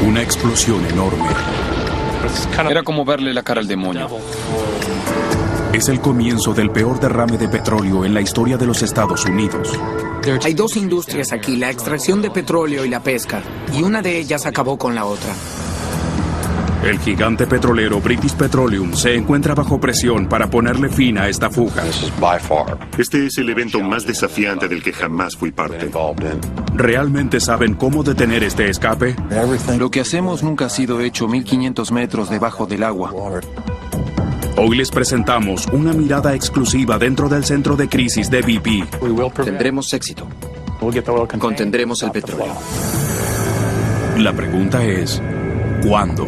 Una explosión enorme. Era como verle la cara al demonio. Es el comienzo del peor derrame de petróleo en la historia de los Estados Unidos. Hay dos industrias aquí, la extracción de petróleo y la pesca, y una de ellas acabó con la otra. El gigante petrolero British Petroleum se encuentra bajo presión para ponerle fin a esta fuga. Este es el evento más desafiante del que jamás fui parte. ¿Realmente saben cómo detener este escape? Lo que hacemos nunca ha sido hecho 1500 metros debajo del agua. Hoy les presentamos una mirada exclusiva dentro del centro de crisis de BP. Tendremos éxito. Contendremos el petróleo. La pregunta es, ¿cuándo?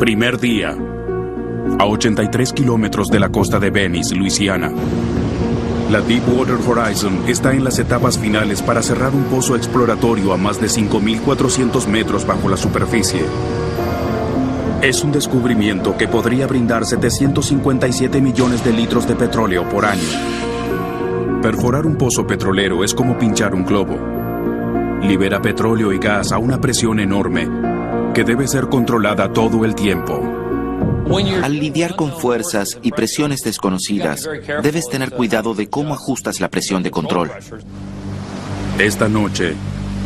Primer día. A 83 kilómetros de la costa de Venice, Luisiana. La Deepwater Horizon está en las etapas finales para cerrar un pozo exploratorio a más de 5.400 metros bajo la superficie. Es un descubrimiento que podría brindar 757 millones de litros de petróleo por año. Perforar un pozo petrolero es como pinchar un globo. Libera petróleo y gas a una presión enorme que debe ser controlada todo el tiempo. Al lidiar con fuerzas y presiones desconocidas, debes tener cuidado de cómo ajustas la presión de control. Esta noche,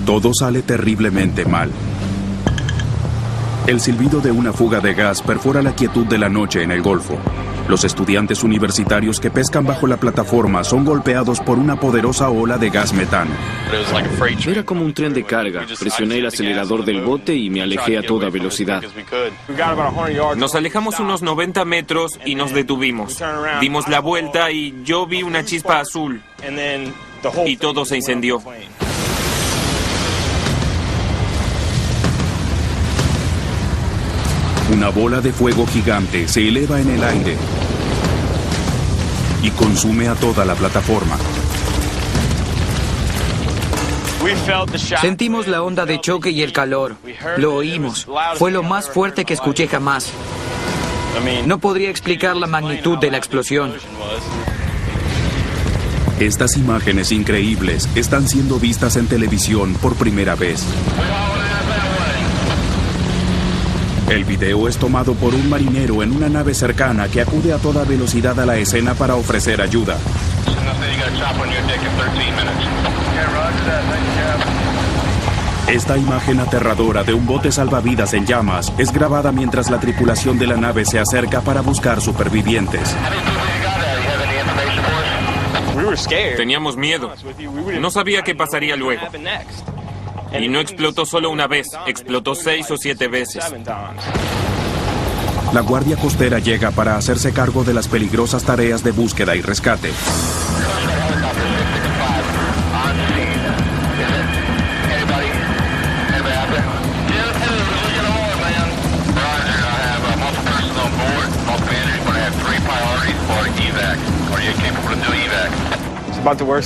todo sale terriblemente mal. El silbido de una fuga de gas perfora la quietud de la noche en el Golfo. Los estudiantes universitarios que pescan bajo la plataforma son golpeados por una poderosa ola de gas metano. Era como un tren de carga. Presioné el acelerador del bote y me alejé a toda velocidad. Nos alejamos unos 90 metros y nos detuvimos. Dimos la vuelta y yo vi una chispa azul. Y todo se incendió. Una bola de fuego gigante se eleva en el aire y consume a toda la plataforma. Sentimos la onda de choque y el calor. Lo oímos. Fue lo más fuerte que escuché jamás. No podría explicar la magnitud de la explosión. Estas imágenes increíbles están siendo vistas en televisión por primera vez. El video es tomado por un marinero en una nave cercana que acude a toda velocidad a la escena para ofrecer ayuda. Esta imagen aterradora de un bote salvavidas en llamas es grabada mientras la tripulación de la nave se acerca para buscar supervivientes. Teníamos miedo. No sabía qué pasaría luego. Y no explotó solo una vez, explotó 6 o 7 veces. La Guardia Costera llega para hacerse cargo de las peligrosas tareas de búsqueda y rescate.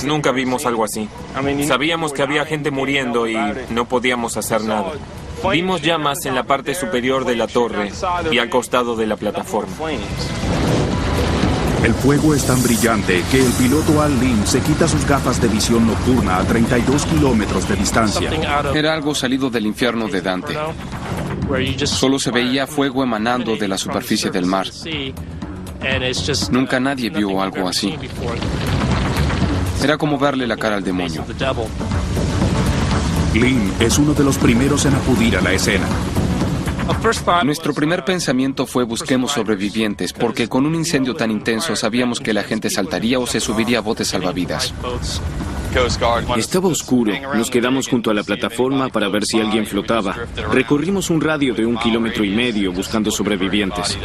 Nunca vimos algo así. Sabíamos que había gente muriendo y no podíamos hacer nada. Vimos llamas en la parte superior de la torre y al costado de la plataforma. El fuego es tan brillante que el piloto Al Lim se quita sus gafas de visión nocturna a 32 kilómetros de distancia. Era algo salido del infierno de Dante. Solo se veía fuego emanando de la superficie del mar. Nunca nadie vio algo así. Era como verle la cara al demonio. Lim es uno de los primeros en acudir a la escena. Nuestro primer pensamiento fue busquemos sobrevivientes, porque con un incendio tan intenso sabíamos que la gente saltaría o se subiría a botes salvavidas. Estaba oscuro. Nos quedamos junto a la plataforma para ver si alguien flotaba. Recorrimos un radio de 1,5 kilómetros buscando sobrevivientes.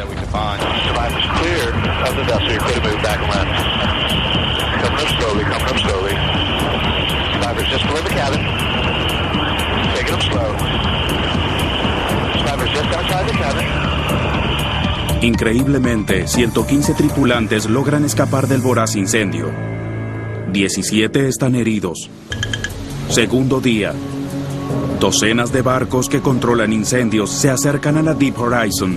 Increíblemente, 115 tripulantes logran escapar del voraz incendio. 17 están heridos. Segundo día. Docenas de barcos que controlan incendios se acercan a la Deep Horizon.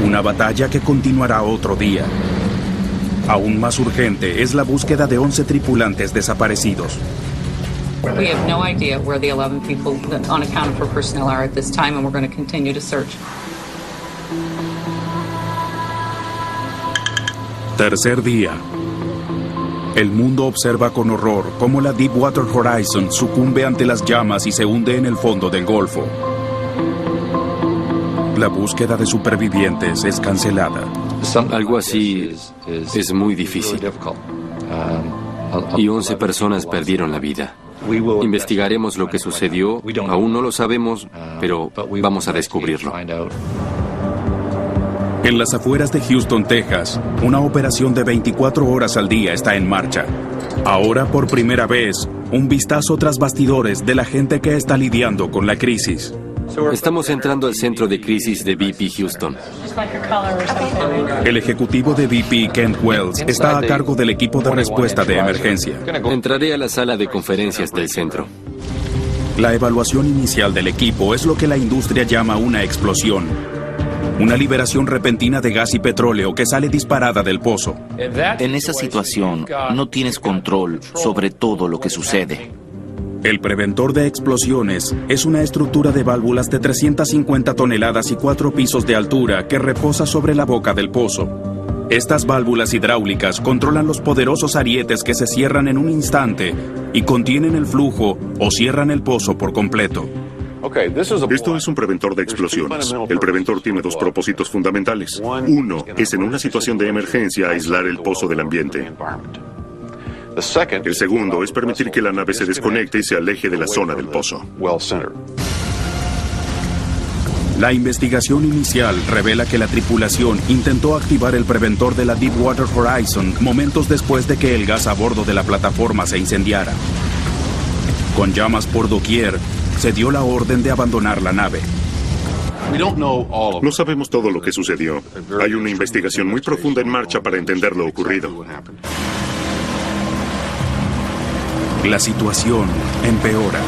Una batalla que continuará otro día. Aún más urgente es la búsqueda de 11 tripulantes desaparecidos. We have no idea where the 11 people unaccounted for personnel are at this time, and we're going to continue to search. Tercer día. El mundo observa con horror cómo la Deepwater Horizon sucumbe ante las llamas y se hunde en el fondo del Golfo. La búsqueda de supervivientes es cancelada. Algo así es muy difícil. Y 11 personas perdieron la vida. Investigaremos lo que sucedió. Aún no lo sabemos, pero vamos a descubrirlo. En las afueras de Houston, Texas, una operación de 24 horas al día está en marcha. Ahora, por primera vez, un vistazo tras bastidores de la gente que está lidiando con la crisis. Estamos entrando al centro de crisis de BP Houston. El ejecutivo de BP, Kent Wells, está a cargo del equipo de respuesta de emergencia. Entraré a la sala de conferencias del centro. La evaluación inicial del equipo es lo que la industria llama una explosión. Una liberación repentina de gas y petróleo que sale disparada del pozo. En esa situación, no tienes control sobre todo lo que sucede. El preventor de explosiones es una estructura de válvulas de 350 toneladas y 4 pisos de altura que reposa sobre la boca del pozo. Estas válvulas hidráulicas controlan los poderosos arietes que se cierran en un instante y contienen el flujo o cierran el pozo por completo. Esto es un preventor de explosiones. El preventor tiene dos propósitos fundamentales. Uno es, en una situación de emergencia, aislar el pozo del ambiente. El segundo es permitir que la nave se desconecte y se aleje de la zona del pozo. La investigación inicial revela que la tripulación intentó activar el preventor de la Deepwater Horizon momentos después de que el gas a bordo de la plataforma se incendiara. Con llamas por doquier, se dio la orden de abandonar la nave. No sabemos todo lo que sucedió. Hay una investigación muy profunda en marcha para entender lo ocurrido. La situación empeora.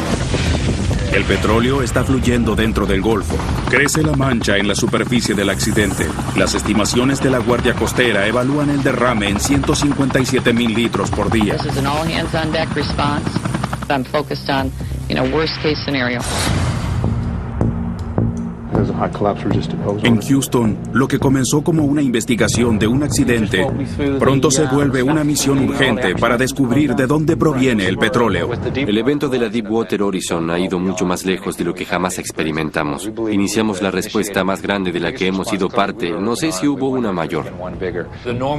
El petróleo está fluyendo dentro del Golfo. Crece la mancha en la superficie del accidente. Las estimaciones de la Guardia Costera evalúan el derrame en 157,000 litros por día. This is an all hands on deck response. I'm focused on, worst case scenario. En Houston, lo que comenzó como una investigación de un accidente, pronto se vuelve una misión urgente para descubrir de dónde proviene el petróleo. El evento de la Deepwater Horizon ha ido mucho más lejos de lo que jamás experimentamos. Iniciamos la respuesta más grande de la que hemos sido parte. No sé si hubo una mayor.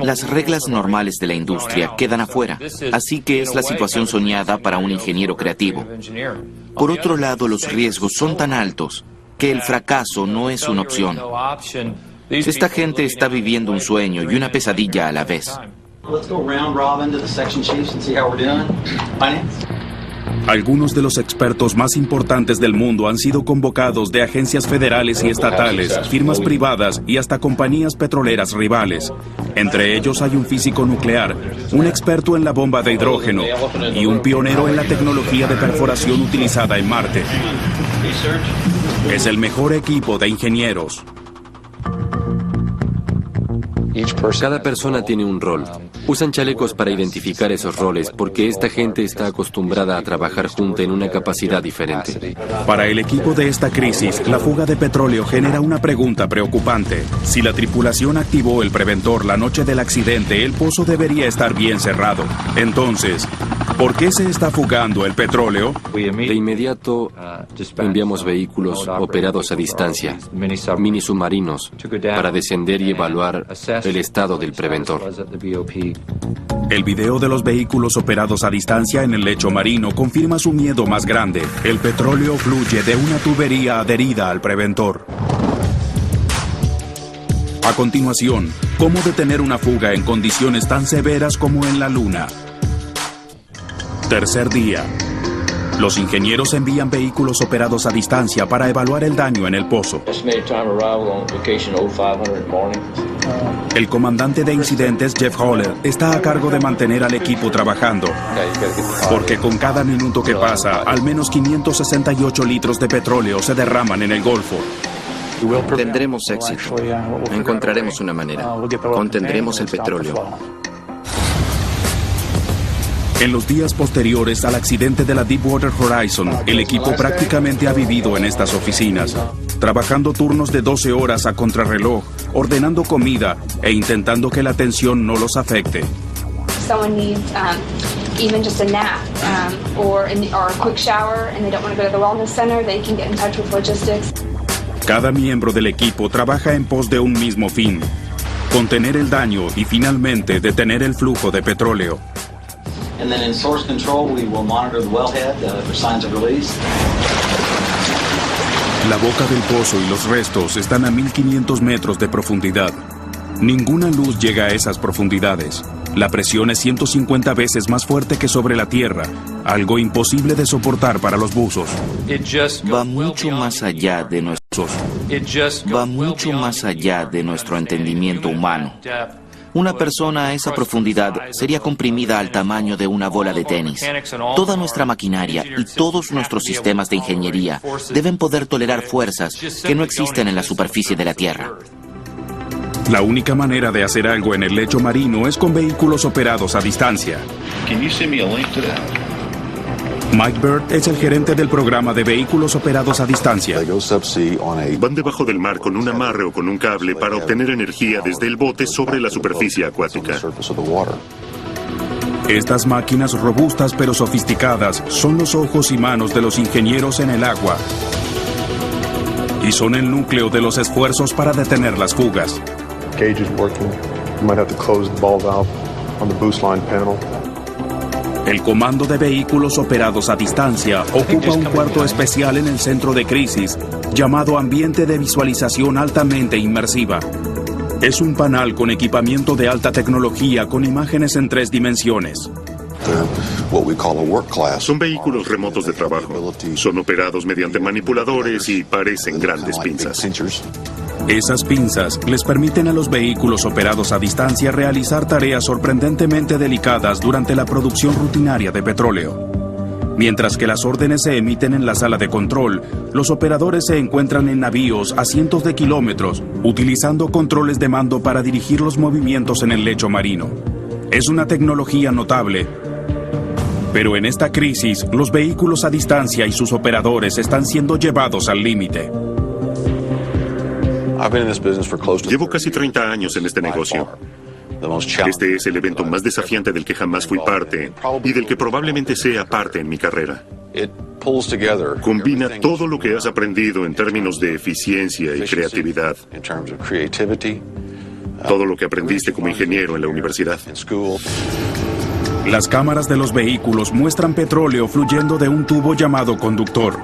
Las reglas normales de la industria quedan afuera, así que es la situación soñada para un ingeniero creativo. Por otro lado, los riesgos son tan altos que el fracaso no es una opción. Esta gente está viviendo un sueño y una pesadilla a la vez. Algunos de los expertos más importantes del mundo han sido convocados de agencias federales y estatales, firmas privadas y hasta compañías petroleras rivales. Entre ellos hay un físico nuclear, un experto en la bomba de hidrógeno y un pionero en la tecnología de perforación utilizada en Marte. Es el mejor equipo de ingenieros. Cada persona tiene un rol. Usan chalecos para identificar esos roles porque esta gente está acostumbrada a trabajar junta en una capacidad diferente. Para el equipo de esta crisis, la fuga de petróleo genera una pregunta preocupante. Si la tripulación activó el preventor la noche del accidente, el pozo debería estar bien cerrado. Entonces, ¿por qué se está fugando el petróleo? De inmediato enviamos vehículos operados a distancia, mini submarinos, para descender y evaluar el estado del preventor. El video de los vehículos operados a distancia en el lecho marino confirma su miedo más grande. El petróleo fluye de una tubería adherida al preventor. A continuación, ¿cómo detener una fuga en condiciones tan severas como en la Luna? Tercer día. Los ingenieros envían vehículos operados a distancia para evaluar el daño en el pozo. El comandante de incidentes, Jeff Holler, está a cargo de mantener al equipo trabajando, porque con cada minuto que pasa, al menos 568 litros de petróleo se derraman en el Golfo. Tendremos éxito. Encontraremos una manera. Contendremos el petróleo. En los días posteriores al accidente de la Deepwater Horizon, el equipo prácticamente ha vivido en estas oficinas, trabajando turnos de 12 horas a contrarreloj, ordenando comida e intentando que la tensión no los afecte. Someone needs even just a nap or a quick shower and they don't want to go to the wellness center, they can get in touch with logistics. Cada miembro del equipo trabaja en pos de un mismo fin: contener el daño y finalmente detener el flujo de petróleo. And then in source control, we will monitor the wellhead for signs of release. La boca del pozo y los restos están a 1500 metros de profundidad. Ninguna luz llega a esas profundidades. La presión es 150 veces más fuerte que sobre la Tierra, algo imposible de soportar para los buzos. Va mucho más allá de nuestro entendimiento humano. Una persona a esa profundidad sería comprimida al tamaño de una bola de tenis. Toda nuestra maquinaria y todos nuestros sistemas de ingeniería deben poder tolerar fuerzas que no existen en la superficie de la Tierra. La única manera de hacer algo en el lecho marino es con vehículos operados a distancia. Mike Bird es el gerente del programa de vehículos operados a distancia. Van debajo del mar con un amarre o con un cable para obtener energía desde el bote sobre la superficie acuática. Estas máquinas robustas pero sofisticadas son los ojos y manos de los ingenieros en el agua y son el núcleo de los esfuerzos para detener las fugas. El comando de vehículos operados a distancia ocupa un cuarto especial en el centro de crisis, llamado ambiente de visualización altamente inmersiva. Es un panel con equipamiento de alta tecnología con imágenes en 3 dimensiones. Son vehículos remotos de trabajo. Son operados mediante manipuladores y parecen grandes pinzas. Esas pinzas les permiten a los vehículos operados a distancia realizar tareas sorprendentemente delicadas durante la producción rutinaria de petróleo. Mientras que las órdenes se emiten en la sala de control, los operadores se encuentran en navíos a cientos de kilómetros, utilizando controles de mando para dirigir los movimientos en el lecho marino. Es una tecnología notable, pero en esta crisis, los vehículos a distancia y sus operadores están siendo llevados al límite. Llevo casi 30 años en este negocio. Este es el evento más desafiante del que jamás fui parte y del que probablemente sea parte en mi carrera. Combina todo lo que has aprendido en términos de eficiencia y creatividad. Todo lo que aprendiste como ingeniero en la universidad. Las cámaras de los vehículos muestran petróleo fluyendo de un tubo llamado conductor.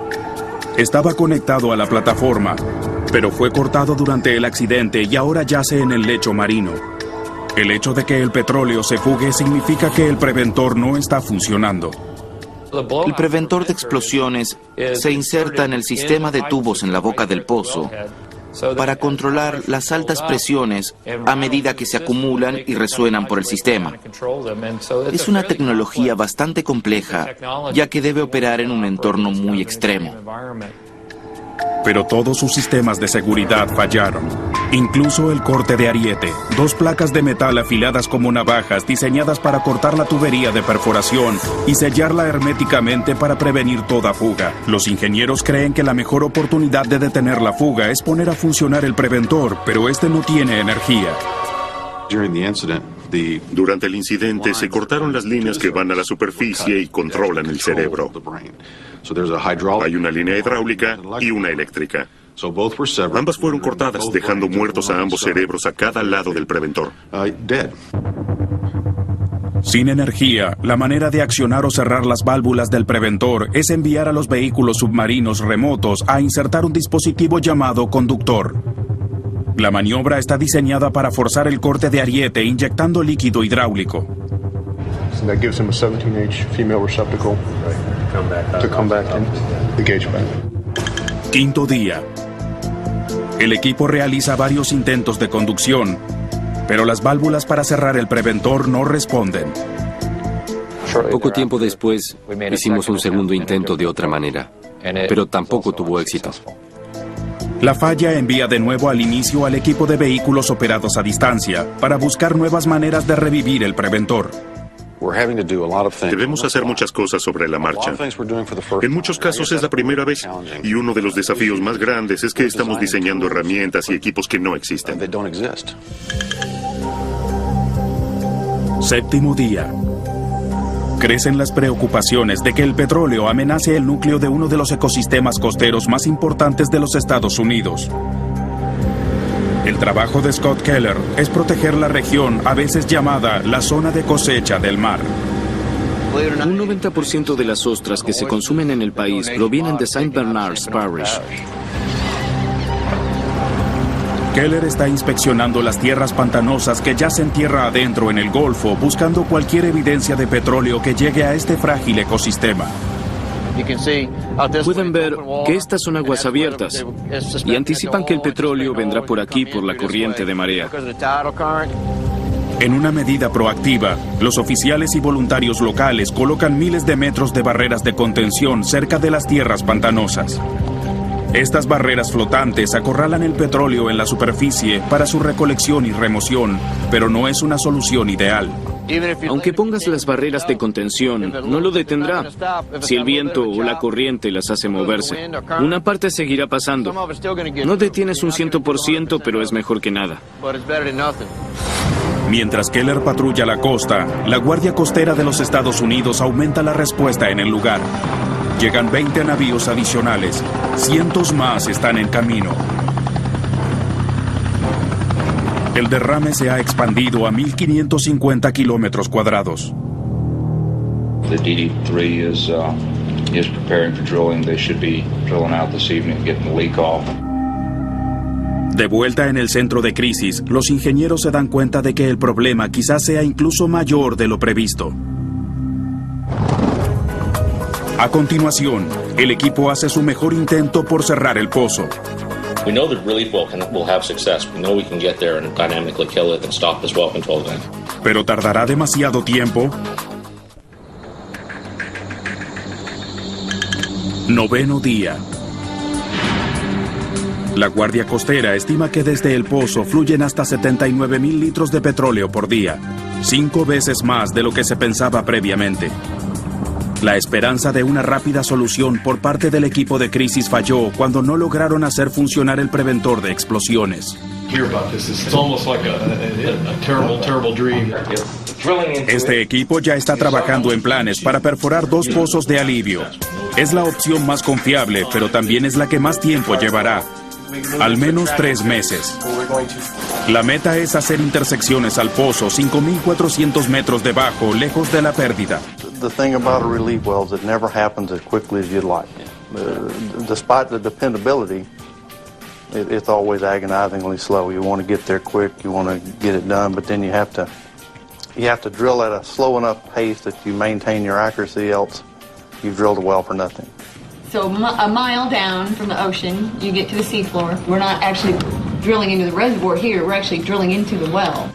Estaba conectado a la plataforma, pero fue cortado durante el accidente y ahora yace en el lecho marino. El hecho de que el petróleo se fugue significa que el preventor no está funcionando. El preventor de explosiones se inserta en el sistema de tubos en la boca del pozo para controlar las altas presiones a medida que se acumulan y resuenan por el sistema. Es una tecnología bastante compleja, ya que debe operar en un entorno muy extremo. Pero todos sus sistemas de seguridad fallaron. Incluso el corte de ariete, 2 placas de metal afiladas como navajas diseñadas para cortar la tubería de perforación y sellarla herméticamente para prevenir toda fuga. Los ingenieros creen que la mejor oportunidad de detener la fuga es poner a funcionar el preventor, pero este no tiene energía. Durante el incidente se cortaron las líneas que van a la superficie y controlan el cerebro. Hay una línea hidráulica y una eléctrica. Ambas fueron cortadas, dejando muertos a ambos cerebros a cada lado del preventor. Sin energía, la manera de accionar o cerrar las válvulas del preventor es enviar a los vehículos submarinos remotos a insertar un dispositivo llamado conductor. La maniobra está diseñada para forzar el corte de ariete inyectando líquido hidráulico. Quinto día. El equipo realiza varios intentos de conducción, pero las válvulas para cerrar el preventor no responden. Poco tiempo después, hicimos un segundo intento de otra manera, pero tampoco tuvo éxito. La falla envía de nuevo al inicio al equipo de vehículos operados a distancia para buscar nuevas maneras de revivir el preventor. Debemos hacer muchas cosas sobre la marcha. En muchos casos es la primera vez, y uno de los desafíos más grandes es que estamos diseñando herramientas y equipos que no existen. Séptimo día. Crecen las preocupaciones de que el petróleo amenace el núcleo de uno de los ecosistemas costeros más importantes de los Estados Unidos. El trabajo de Scott Keller es proteger la región, a veces llamada la zona de cosecha del mar. Un 90% de las ostras que se consumen en el país provienen de St. Bernard's Parish. Keller está inspeccionando las tierras pantanosas que yacen tierra adentro en el Golfo, buscando cualquier evidencia de petróleo que llegue a este frágil ecosistema. Pueden ver que estas son aguas abiertas y anticipan que el petróleo vendrá por aquí por la corriente de marea. En una medida proactiva, los oficiales y voluntarios locales colocan miles de metros de barreras de contención cerca de las tierras pantanosas. Estas barreras flotantes acorralan el petróleo en la superficie para su recolección y remoción, pero no es una solución ideal. Aunque pongas las barreras de contención, no lo detendrá. Si el viento o la corriente las hace moverse, una parte seguirá pasando. No detienes un 100%, pero es mejor que nada. Mientras Keller patrulla la costa, la Guardia Costera de los Estados Unidos aumenta la respuesta en el lugar. Llegan 20 navíos adicionales. Cientos más están en camino. El derrame se ha expandido a 1.550 kilómetros cuadrados. The DD3 is preparing for drilling. They should be drilling out this evening, getting the leak off. De vuelta en el centro de crisis, los ingenieros se dan cuenta de que el problema quizás sea incluso mayor de lo previsto. A continuación, el equipo hace su mejor intento por cerrar el pozo. We know that relief will have success. We know we can get there and dynamically kill it and stop this well control event. ¿Pero tardará demasiado tiempo? Noveno día. La Guardia Costera estima que desde el pozo fluyen hasta 79,000 litros de petróleo por día, 5 veces más de lo que se pensaba previamente. La esperanza de una rápida solución por parte del equipo de crisis falló cuando no lograron hacer funcionar el preventor de explosiones. Este equipo ya está trabajando en planes para perforar 2 pozos de alivio. Es la opción más confiable, pero también es la que más tiempo llevará. Al menos 3 meses. La meta es hacer intersecciones al pozo 5.400 metros debajo, lejos de la pérdida. The thing about a relief well is it never happens as quickly as you'd like. Despite the dependability, it's always agonizingly slow. You want to get there quick, you want to get it done, but then you have to drill at a slow enough pace that you maintain your accuracy, else you've drilled a well for nothing. So a mile down from the ocean, you get to the seafloor. We're not actually drilling into the reservoir here, we're actually drilling into the well.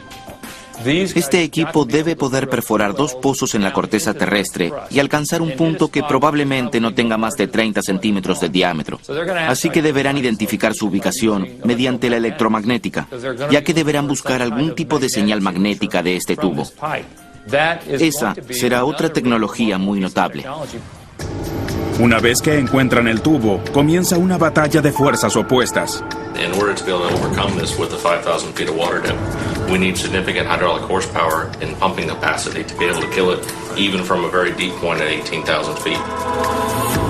Este equipo debe poder perforar 2 pozos en la corteza terrestre y alcanzar un punto que probablemente no tenga más de 30 centímetros de diámetro. Así que deberán identificar su ubicación mediante la electromagnética, ya que deberán buscar algún tipo de señal magnética de este tubo. Esa será otra tecnología muy notable. Una vez que encuentran el tubo, comienza una batalla de fuerzas opuestas. In order to be able to overcome this with the 5,000 feet of water depth, we need significant hydraulic horsepower and pumping capacity to be able to kill it even from a very deep point at 18,000 feet.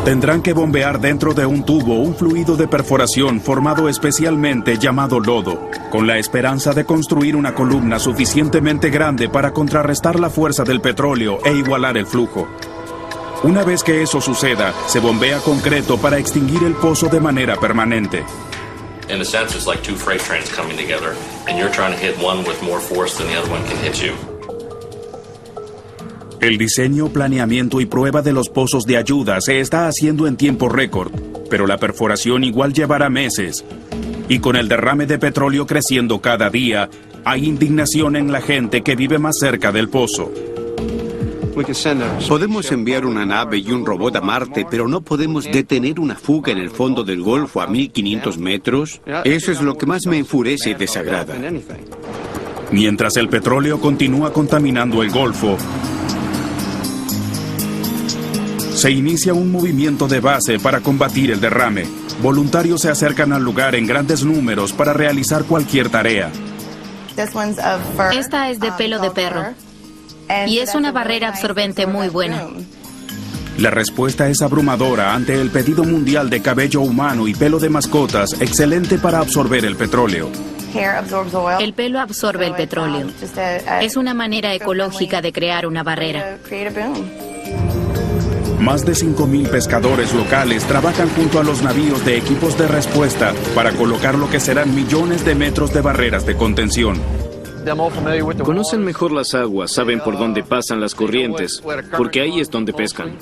Tendrán que bombear dentro de un tubo un fluido de perforación formado especialmente llamado lodo, con la esperanza de construir una columna suficientemente grande para contrarrestar la fuerza del petróleo e igualar el flujo. Una vez que eso suceda, se bombea concreto para extinguir el pozo de manera permanente. In a sense, it's like 2 freight trains coming together, and you're trying to hit one with more force than the other one can hit you. El diseño, planeamiento y prueba de los pozos de ayuda se está haciendo en tiempo récord, pero la perforación igual llevará meses. Y con el derrame de petróleo creciendo cada día, hay indignación en la gente que vive más cerca del pozo. Podemos enviar una nave y un robot a Marte, pero no podemos detener una fuga en el fondo del Golfo a 1500 metros. Eso es lo que más me enfurece y desagrada. Mientras el petróleo continúa contaminando el Golfo, se inicia un movimiento de base para combatir el derrame. Voluntarios se acercan al lugar en grandes números para realizar cualquier tarea. Esta es de pelo de perro y es una barrera absorbente muy buena. La respuesta es abrumadora ante el pedido mundial de cabello humano y pelo de mascotas excelente para absorber el petróleo. El pelo absorbe el petróleo. Es una manera ecológica de crear una barrera. Más de 5,000 pescadores locales trabajan junto a los navíos de equipos de respuesta para colocar lo que serán millones de metros de barreras de contención. Conocen mejor las aguas, saben por dónde pasan las corrientes, porque ahí es donde pescan.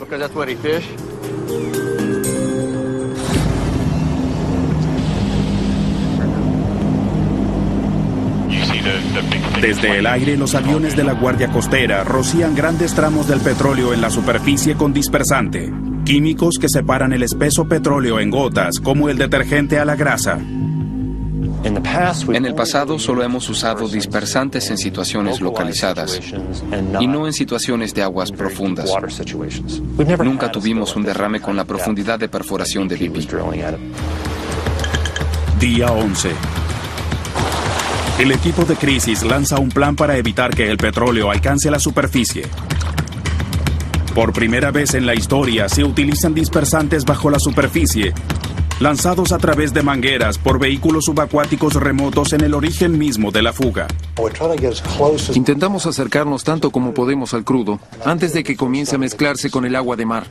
Desde el aire, los aviones de la Guardia Costera rocían grandes tramos del petróleo en la superficie con dispersante, químicos que separan el espeso petróleo en gotas, como el detergente a la grasa. En el pasado solo hemos usado dispersantes en situaciones localizadas y no en situaciones de aguas profundas. Nunca tuvimos un derrame con la profundidad de perforación de BP. Día 11. El equipo de crisis lanza un plan para evitar que el petróleo alcance la superficie. Por primera vez en la historia se utilizan dispersantes bajo la superficie, lanzados a través de mangueras por vehículos subacuáticos remotos en el origen mismo de la fuga. Intentamos acercarnos tanto como podemos al crudo, antes de que comience a mezclarse con el agua de mar.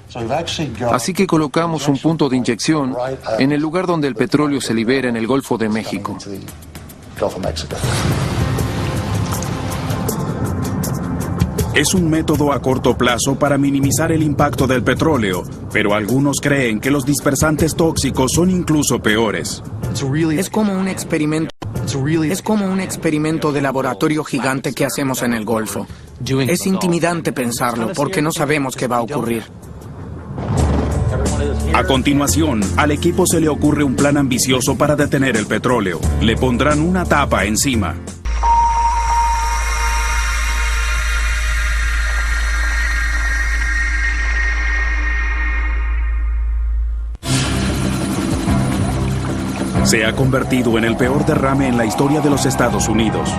Así que colocamos un punto de inyección en el lugar donde el petróleo se libera en el Golfo de México. Es un método a corto plazo para minimizar el impacto del petróleo, pero algunos creen que los dispersantes tóxicos son incluso peores. Es como un experimento. Es como un experimento de laboratorio gigante que hacemos en el Golfo. Es intimidante pensarlo porque no sabemos qué va a ocurrir. A continuación, al equipo se le ocurre un plan ambicioso para detener el petróleo. Le pondrán una tapa encima. Se ha convertido en el peor derrame en la historia de los Estados Unidos.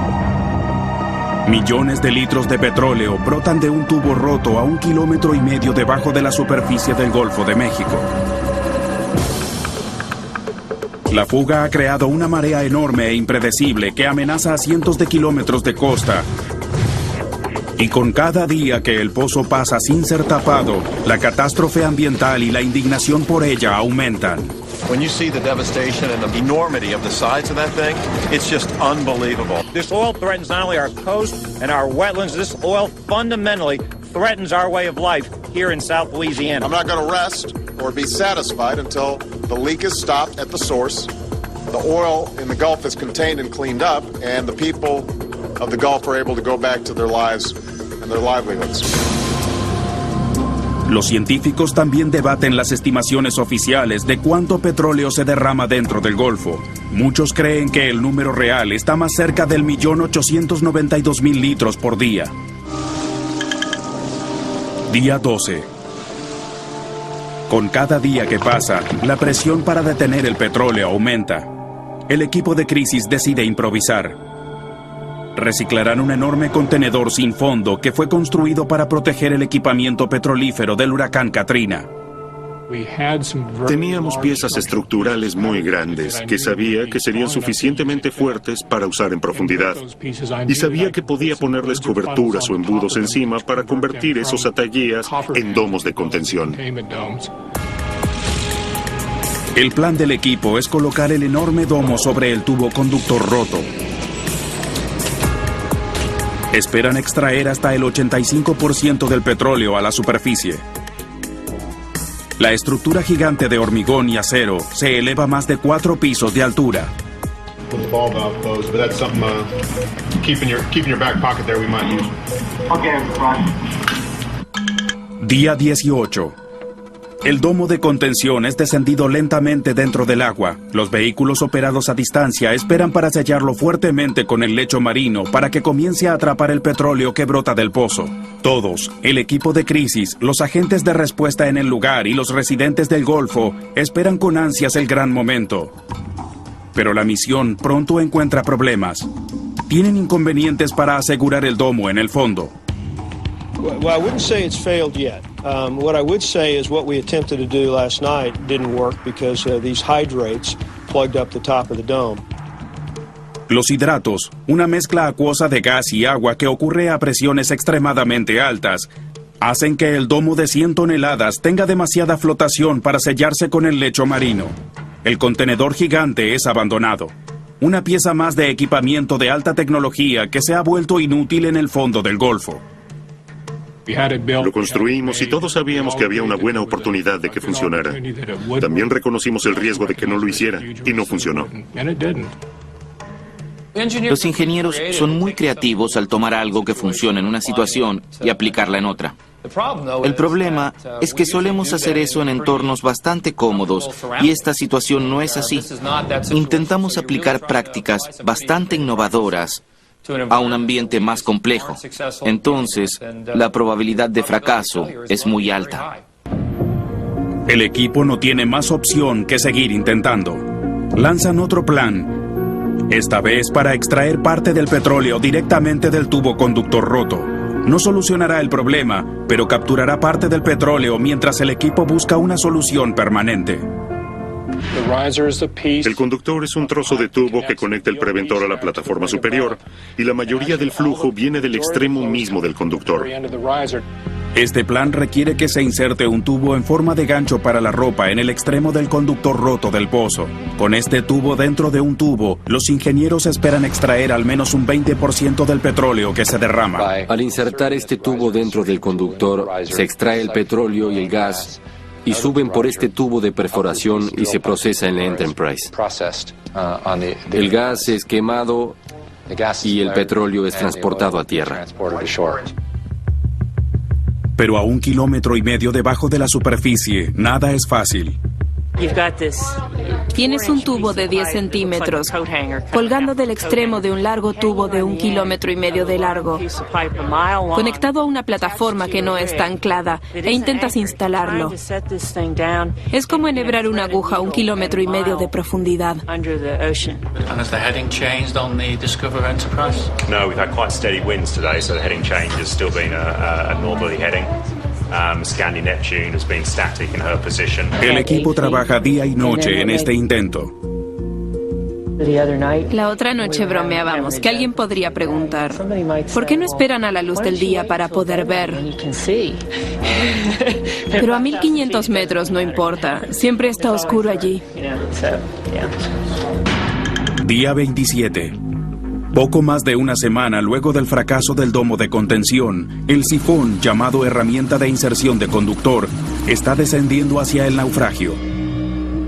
Millones de litros de petróleo brotan de un tubo roto a 1,5 kilómetros debajo de la superficie del Golfo de México. La fuga ha creado una marea enorme e impredecible que amenaza a cientos de kilómetros de costa. Y con cada día que el pozo pasa sin ser tapado, la catástrofe ambiental y la indignación por ella aumentan. When you see the devastation and the enormity of the size of that thing, it's just unbelievable. This oil threatens not only our coast and our wetlands, this oil fundamentally threatens our way of life here in South Louisiana. I'm not going to rest or be satisfied until the leak is stopped at the source, the oil in the Gulf is contained and cleaned up, and the people of the Gulf are able to go back to their lives and their livelihoods. Los científicos también debaten las estimaciones oficiales de cuánto petróleo se derrama dentro del Golfo. Muchos creen que el número real está más cerca del 1.892.000 litros por día. Día 12. Con cada día que pasa, la presión para detener el petróleo aumenta. El equipo de crisis decide improvisar. Reciclarán un enorme contenedor sin fondo que fue construido para proteger el equipamiento petrolífero del huracán Katrina. Teníamos piezas estructurales muy grandes que sabía que serían suficientemente fuertes para usar en profundidad. Y sabía que podía ponerles coberturas o embudos encima para convertir esos ataguías en domos de contención. El plan del equipo es colocar el enorme domo sobre el tubo conductor roto. Esperan extraer hasta el 85% del petróleo a la superficie. La estructura gigante de hormigón y acero se eleva más de 4 pisos de altura. with the ball valve closed, but that's something keep in your back pocket there we might use. Okay, Brian. Día 18. El domo de contención es descendido lentamente dentro del agua. Los vehículos operados a distancia esperan para sellarlo fuertemente con el lecho marino para que comience a atrapar el petróleo que brota del pozo. Todos, el equipo de crisis, los agentes de respuesta en el lugar y los residentes del Golfo, esperan con ansias el gran momento. Pero la misión pronto encuentra problemas. Tienen inconvenientes para asegurar el domo en el fondo. Well, I wouldn't say it's failed yet. What I would say is what we attempted to do last night didn't work because these hydrates plugged up the top of the dome. Los hidratos, una mezcla acuosa de gas y agua que ocurre a presiones extremadamente altas, hacen que el domo de 100 toneladas tenga demasiada flotación para sellarse con el lecho marino. El contenedor gigante es abandonado. Una pieza más de equipamiento de alta tecnología que se ha vuelto inútil en el fondo del Golfo. Lo construimos y todos sabíamos que había una buena oportunidad de que funcionara. También reconocimos el riesgo de que no lo hiciera y no funcionó. Los ingenieros son muy creativos al tomar algo que funciona en una situación y aplicarla en otra. El problema es que solemos hacer eso en entornos bastante cómodos y esta situación no es así. Intentamos aplicar prácticas bastante innovadoras a un ambiente más complejo. Entonces, la probabilidad de fracaso es muy alta. El equipo no tiene más opción que seguir intentando. Lanzan otro plan, esta vez para extraer parte del petróleo directamente del tubo conductor roto. No solucionará el problema, pero capturará parte del petróleo mientras el equipo busca una solución permanente. El conductor es un trozo de tubo que conecta el preventor a la plataforma superior y la mayoría del flujo viene del extremo mismo del conductor. Este plan requiere que se inserte un tubo en forma de gancho para la ropa en el extremo del conductor roto del pozo. Con este tubo dentro de un tubo, los ingenieros esperan extraer al menos un 20% del petróleo que se derrama. Al insertar este tubo dentro del conductor, se extrae el petróleo y el gas y suben por este tubo de perforación y se procesa en la Enterprise. El gas es quemado y el petróleo es transportado a tierra. Pero a 1,5 kilómetros debajo de la superficie, nada es fácil. Tienes un tubo de 10 centímetros colgando del extremo de un largo tubo de 1,5 kilómetros de largo, conectado a una plataforma que no está anclada, e intentas instalarlo. Es como enhebrar una aguja a 1,5 kilómetros de profundidad. No, we've had quite steady winds today, so the heading change has still been a northerly heading. Scandi Neptune has been static in her position. El equipo trabaja día y noche en este intento. La otra noche bromeábamos que alguien podría preguntar, ¿por qué no esperan a la luz del día para poder ver? Pero a 1,500 metros no importa, siempre está oscuro allí. Día 27. Poco más de una semana luego del fracaso del domo de contención, el sifón, llamado herramienta de inserción de conductor, está descendiendo hacia el naufragio.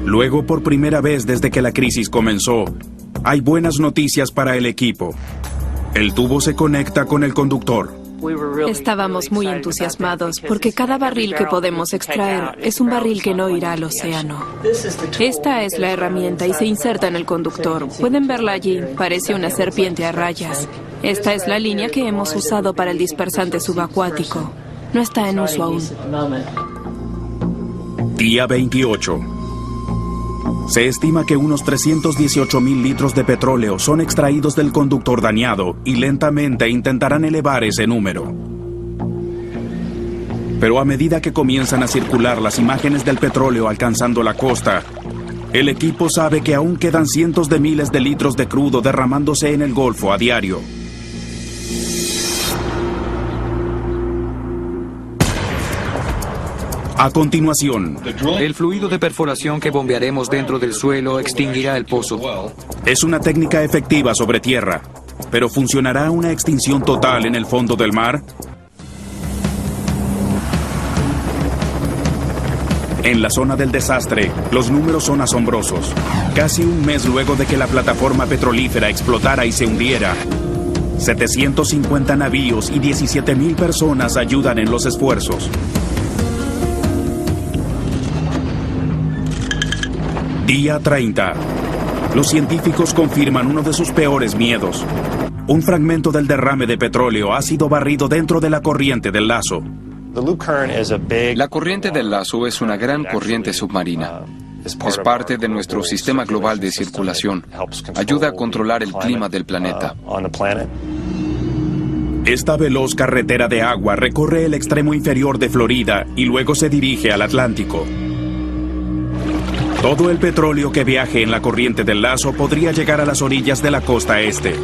Luego, por primera vez desde que la crisis comenzó, hay buenas noticias para el equipo. El tubo se conecta con el conductor. Estábamos muy entusiasmados porque cada barril que podemos extraer es un barril que no irá al océano. Esta es la herramienta y se inserta en el conductor. Pueden verla allí, parece una serpiente a rayas. Esta es la línea que hemos usado para el dispersante subacuático. No está en uso aún. Día 28. Se estima que unos 318,000 litros de petróleo son extraídos del conductor dañado y lentamente intentarán elevar ese número. Pero a medida que comienzan a circular las imágenes del petróleo alcanzando la costa, el equipo sabe que aún quedan cientos de miles de litros de crudo derramándose en el Golfo a diario. A continuación, el fluido de perforación que bombearemos dentro del suelo extinguirá el pozo. Es una técnica efectiva sobre tierra, pero ¿funcionará una extinción total en el fondo del mar? En la zona del desastre, los números son asombrosos. Casi un mes luego de que la plataforma petrolífera explotara y se hundiera, 750 navíos y 17,000 personas ayudan en los esfuerzos. Día 30. Los científicos confirman uno de sus peores miedos. Un fragmento del derrame de petróleo ha sido barrido dentro de la corriente del lazo. La corriente del lazo es una gran corriente submarina. Es parte de nuestro sistema global de circulación. Ayuda a controlar el clima del planeta. Esta veloz carretera de agua recorre el extremo inferior de Florida y luego se dirige al Atlántico. Todo el petróleo que viaje en la corriente del lazo podría llegar a las orillas de la costa este.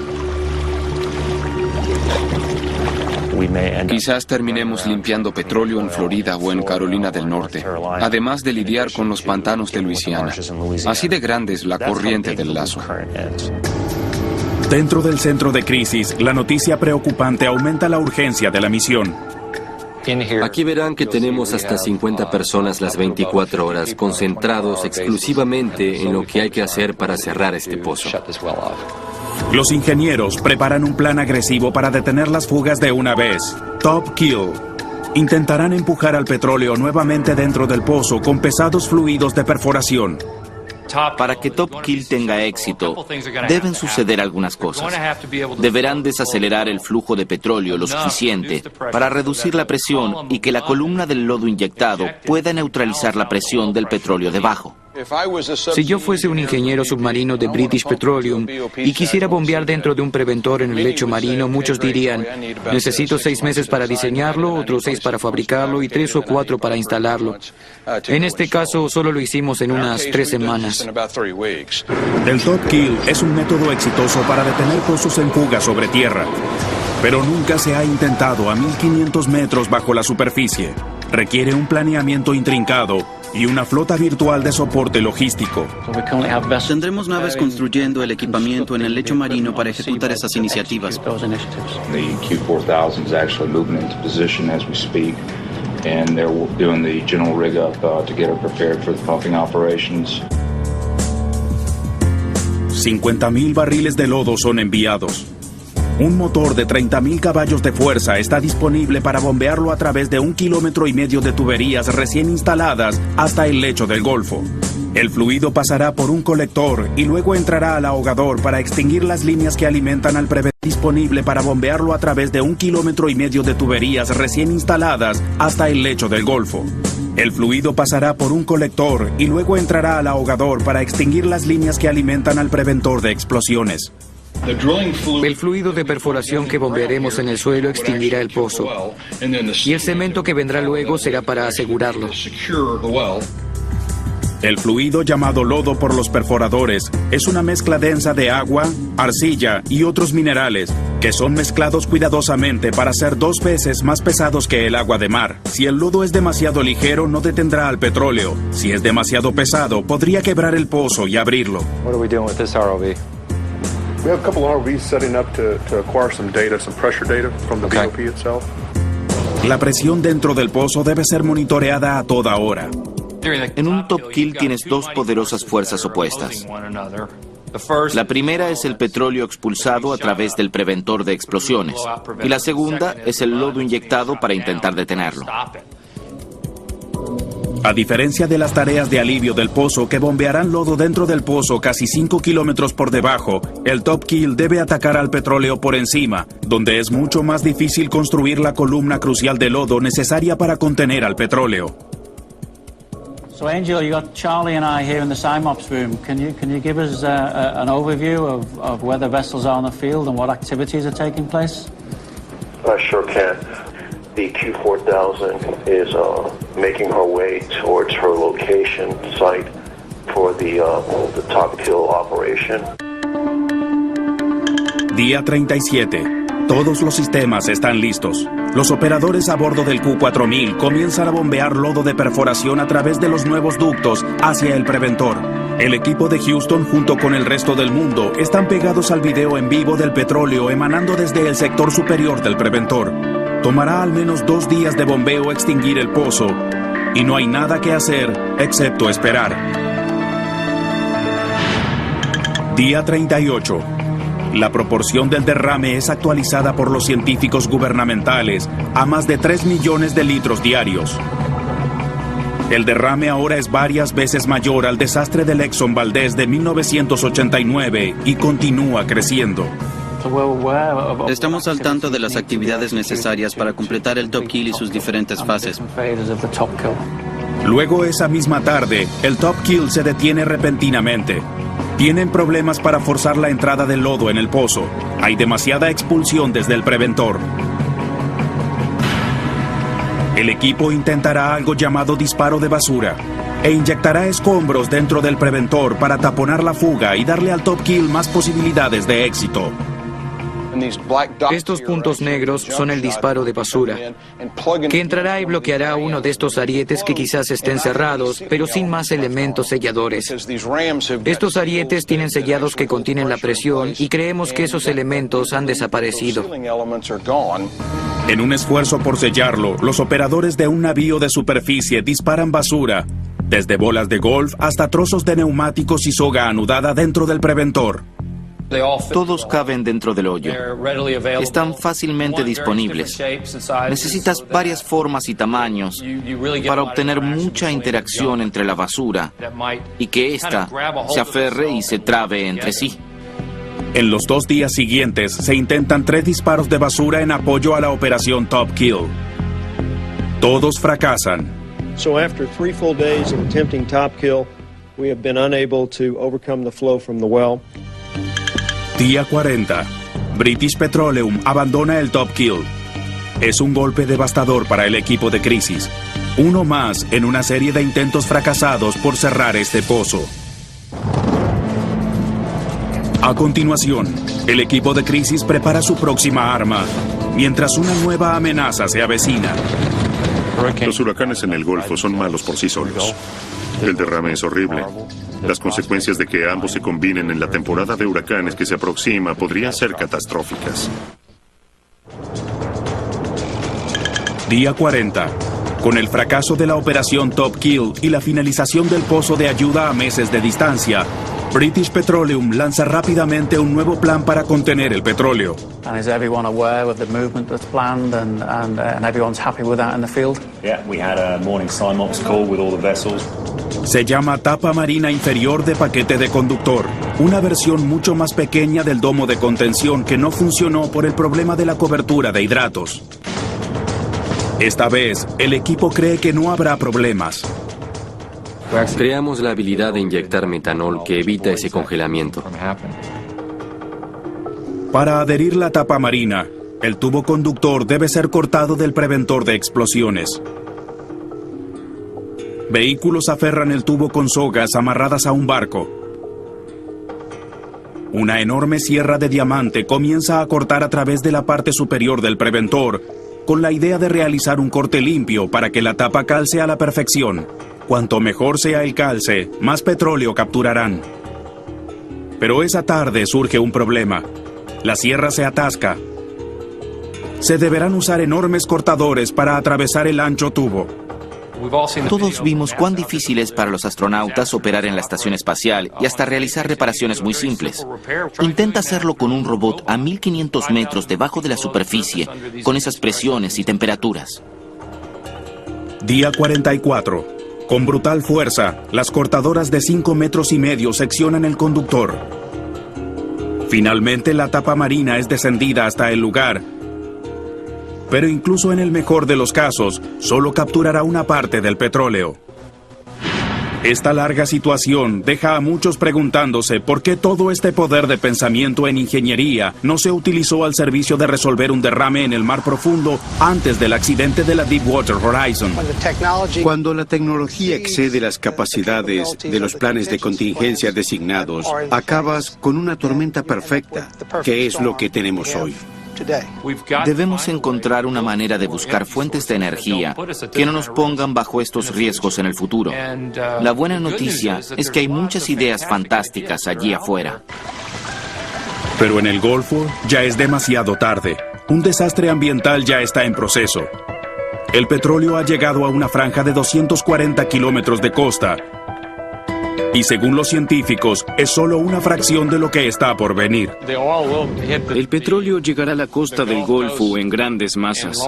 Quizás terminemos limpiando petróleo en Florida o en Carolina del Norte, además de lidiar con los pantanos de Luisiana. Así de grande es la corriente del lazo. Dentro del centro de crisis, la noticia preocupante aumenta la urgencia de la misión. Aquí verán que tenemos hasta 50 personas las 24 horas concentrados exclusivamente en lo que hay que hacer para cerrar este pozo. Los ingenieros preparan un plan agresivo para detener las fugas de una vez. Top Kill. Intentarán empujar al petróleo nuevamente dentro del pozo con pesados fluidos de perforación. Para que Top Kill tenga éxito, deben suceder algunas cosas. Deberán desacelerar el flujo de petróleo lo suficiente para reducir la presión y que la columna del lodo inyectado pueda neutralizar la presión del petróleo debajo. Si yo fuese un ingeniero submarino de British Petroleum y quisiera bombear dentro de un preventor en el lecho marino, muchos dirían, necesito 6 meses para diseñarlo, otros 6 para fabricarlo y 3 o 4 para instalarlo. En este caso, solo lo hicimos en unas 3 semanas. El Top Kill es un método exitoso para detener pozos en fuga sobre tierra, pero nunca se ha intentado a 1.500 metros bajo la superficie. Requiere un planeamiento intrincado y una flota virtual de soporte logístico. Tendremos naves construyendo el equipamiento en el lecho marino para ejecutar esas iniciativas. The Q4000 is actually moving into position as we speak, and they're doing the general rig up to get it prepared for the pumping operations. 50,000 barriles de lodo son enviados. Un motor de 30,000 caballos de fuerza está disponible para bombearlo a través de 1,5 kilómetros de tuberías recién instaladas hasta el lecho del Golfo. El fluido pasará por un colector y luego entrará al ahogador para extinguir las líneas que alimentan al preventor disponible para bombearlo a través de 1,5 kilómetros de tuberías recién instaladas hasta el lecho del Golfo. El fluido pasará por un colector y luego entrará al ahogador para extinguir las líneas que alimentan al preventor de explosiones. El fluido de perforación que bombearemos en el suelo extinguirá el pozo, y el cemento que vendrá luego será para asegurarlo. El fluido llamado lodo por los perforadores es una mezcla densa de agua, arcilla y otros minerales que son mezclados cuidadosamente para ser 2 veces más pesados que el agua de mar. Si el lodo es demasiado ligero, no detendrá al petróleo. Si es demasiado pesado, podría quebrar el pozo y abrirlo. What are we doing with this ROV? We have a couple of ROVs setting up to acquire some data, some pressure data from the BOP itself. La presión dentro del pozo debe ser monitoreada a toda hora. En un Top Kill tienes 2 poderosas fuerzas opuestas. La primera es el petróleo expulsado a través del preventor de explosiones, y la segunda es el lodo inyectado para intentar detenerlo. A diferencia de las tareas de alivio del pozo que bombearán lodo dentro del pozo casi 5 kilómetros por debajo, el Top Kill debe atacar al petróleo por encima, donde es mucho más difícil construir la columna crucial de lodo necesaria para contener al petróleo. So Angel, you got Charlie and I here in the SIMOPS room. Can you give us an overview of where the vessels are on the field and what activities are taking place? I sure can. The Q4000 is making her way towards her location site for the Top Kill operation. Día 37. Todos los sistemas están listos. Los operadores a bordo del Q4000 comienzan a bombear lodo de perforación a través de los nuevos ductos hacia el preventor. El equipo de Houston junto con el resto del mundo están pegados al video en vivo del petróleo emanando desde el sector superior del preventor. Tomará al menos 2 días de bombeo extinguir el pozo, y no hay nada que hacer excepto esperar. Día 38. La proporción del derrame es actualizada por los científicos gubernamentales a más de 3 millones de litros diarios. El derrame ahora es varias veces mayor al desastre del Exxon Valdez de 1989 y continúa creciendo. Estamos al tanto de las actividades necesarias para completar el Top Kill y sus diferentes fases. Luego esa misma tarde, el Top Kill se detiene repentinamente. Tienen problemas para forzar la entrada del lodo en el pozo. Hay demasiada expulsión desde el preventor. El equipo intentará algo llamado disparo de basura e inyectará escombros dentro del preventor para taponar la fuga y darle al Top Kill más posibilidades de éxito. Estos puntos negros son el disparo de basura, que entrará y bloqueará uno de estos arietes que quizás estén cerrados, pero sin más elementos selladores. Estos arietes tienen sellados que contienen la presión y creemos que esos elementos han desaparecido. En un esfuerzo por sellarlo, los operadores de un navío de superficie disparan basura, desde bolas de golf hasta trozos de neumáticos y soga anudada dentro del preventor. Todos caben dentro del hoyo. Están fácilmente disponibles. Necesitas varias formas y tamaños para obtener mucha interacción entre la basura y que ésta se aferre y se trabe entre sí. En los 2 días siguientes se intentan 3 disparos de basura en apoyo a la operación Top Kill. Todos fracasan. So after 3 full days of attempting Top Kill, we have been unable to overcome the flow from the well. Día 40. British Petroleum abandona el Top Kill. Es un golpe devastador para el equipo de crisis. Uno más en una serie de intentos fracasados por cerrar este pozo. A continuación, el equipo de crisis prepara su próxima arma, mientras una nueva amenaza se avecina. Los huracanes en el Golfo son malos por sí solos. El derrame es horrible. Las consecuencias de que ambos se combinen en la temporada de huracanes que se aproxima podrían ser catastróficas. Día 40. Con el fracaso de la operación Top Kill y la finalización del pozo de ayuda a meses de distancia, British Petroleum lanza rápidamente un nuevo plan para contener el petróleo. And is everyone aware of the movement that's planned and everyone's happy with that in the field? Yeah, we had a morning SIMOPS call with all the vessels. Se llama tapa marina inferior de paquete de conductor, una versión mucho más pequeña del domo de contención que no funcionó por el problema de la cobertura de hidratos. Esta vez, el equipo cree que no habrá problemas. Creamos la habilidad de inyectar metanol que evita ese congelamiento. Para adherir la tapa marina, el tubo conductor debe ser cortado del preventor de explosiones. Vehículos aferran el tubo con sogas amarradas a un barco. Una enorme sierra de diamante comienza a cortar a través de la parte superior del preventor, con la idea de realizar un corte limpio para que la tapa calce a la perfección. Cuanto mejor sea el calce, más petróleo capturarán. Pero esa tarde surge un problema. La sierra se atasca. Se deberán usar enormes cortadores para atravesar el ancho tubo. Todos vimos cuán difícil es para los astronautas operar en la estación espacial y hasta realizar reparaciones muy simples. Intenta hacerlo con un robot a 1500 metros debajo de la superficie, con esas presiones y temperaturas. Día 44. Con brutal fuerza, las cortadoras de 5,5 metros seccionan el conductor. Finalmente la tapa marina es descendida hasta el lugar. Pero incluso en el mejor de los casos, solo capturará una parte del petróleo. Esta larga situación deja a muchos preguntándose por qué todo este poder de pensamiento en ingeniería no se utilizó al servicio de resolver un derrame en el mar profundo antes del accidente de la Deepwater Horizon. Cuando la tecnología excede las capacidades de los planes de contingencia designados, acabas con una tormenta perfecta, que es lo que tenemos hoy. Debemos encontrar una manera de buscar fuentes de energía que no nos pongan bajo estos riesgos en el futuro. La buena noticia es que hay muchas ideas fantásticas allí afuera. Pero en el Golfo ya es demasiado tarde. Un desastre ambiental ya está en proceso. El petróleo ha llegado a una franja de 240 kilómetros de costa. Y según los científicos, es solo una fracción de lo que está por venir. El petróleo llegará a la costa del Golfo en grandes masas.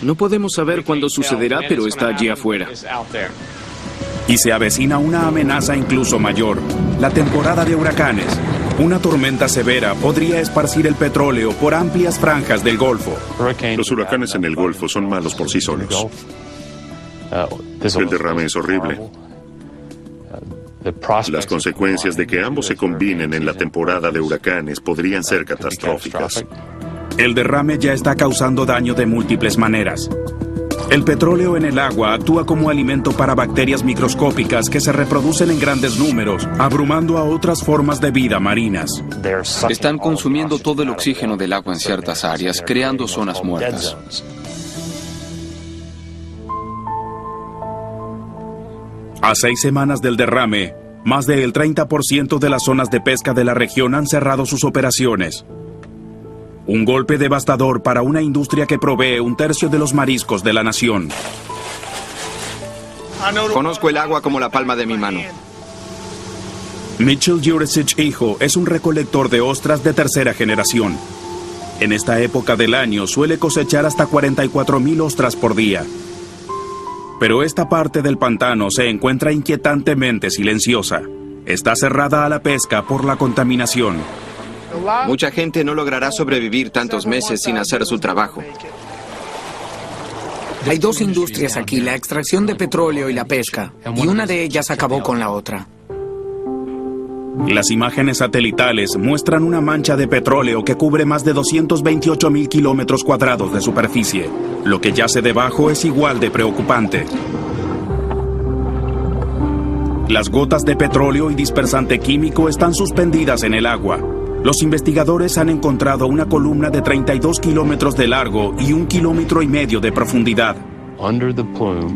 No podemos saber cuándo sucederá, pero está allí afuera. Y se avecina una amenaza incluso mayor, la temporada de huracanes. Una tormenta severa podría esparcir el petróleo por amplias franjas del Golfo. Los huracanes en el Golfo son malos por sí solos. El derrame es horrible. Las consecuencias de que ambos se combinen en la temporada de huracanes podrían ser catastróficas. El derrame ya está causando daño de múltiples maneras. El petróleo en el agua actúa como alimento para bacterias microscópicas que se reproducen en grandes números, abrumando a otras formas de vida marinas. Están consumiendo todo el oxígeno del agua en ciertas áreas, creando zonas muertas. A 6 semanas del derrame, más del 30% de las zonas de pesca de la región han cerrado sus operaciones. Un golpe devastador para una industria que provee 1/3 de los mariscos de la nación. Conozco el agua como la palma de mi mano. Mitchell Jurecic hijo es un recolector de ostras de tercera generación. En esta época del año suele cosechar hasta 44,000 ostras por día. Pero esta parte del pantano se encuentra inquietantemente silenciosa. Está cerrada a la pesca por la contaminación. Mucha gente no logrará sobrevivir tantos meses sin hacer su trabajo. Hay 2 industrias aquí, la extracción de petróleo y la pesca, y una de ellas acabó con la otra. Las imágenes satelitales muestran una mancha de petróleo que cubre más de 228,000 kilómetros cuadrados de superficie. Lo que yace debajo es igual de preocupante. Las gotas de petróleo y dispersante químico están suspendidas en el agua. Los investigadores han encontrado una columna de 32 kilómetros de largo y 1,5 kilómetros de profundidad.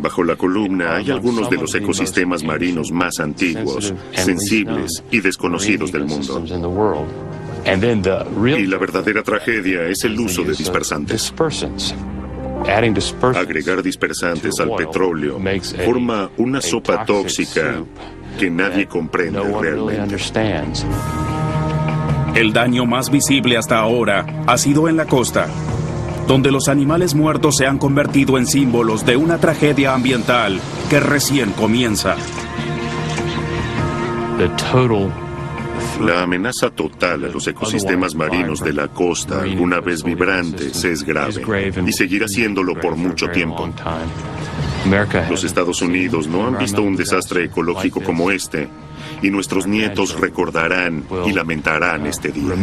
Bajo la columna hay algunos de los ecosistemas marinos más antiguos, sensibles y desconocidos del mundo. Y la verdadera tragedia es el uso de dispersantes. Agregar dispersantes al petróleo forma una sopa tóxica que nadie comprende realmente. El daño más visible hasta ahora ha sido en la costa, donde los animales muertos se han convertido en símbolos de una tragedia ambiental que recién comienza. La amenaza total a los ecosistemas marinos de la costa, una vez vibrantes, es grave y seguirá siéndolo por mucho tiempo. Los Estados Unidos no han visto un desastre ecológico como este, y nuestros nietos recordarán y lamentarán este día.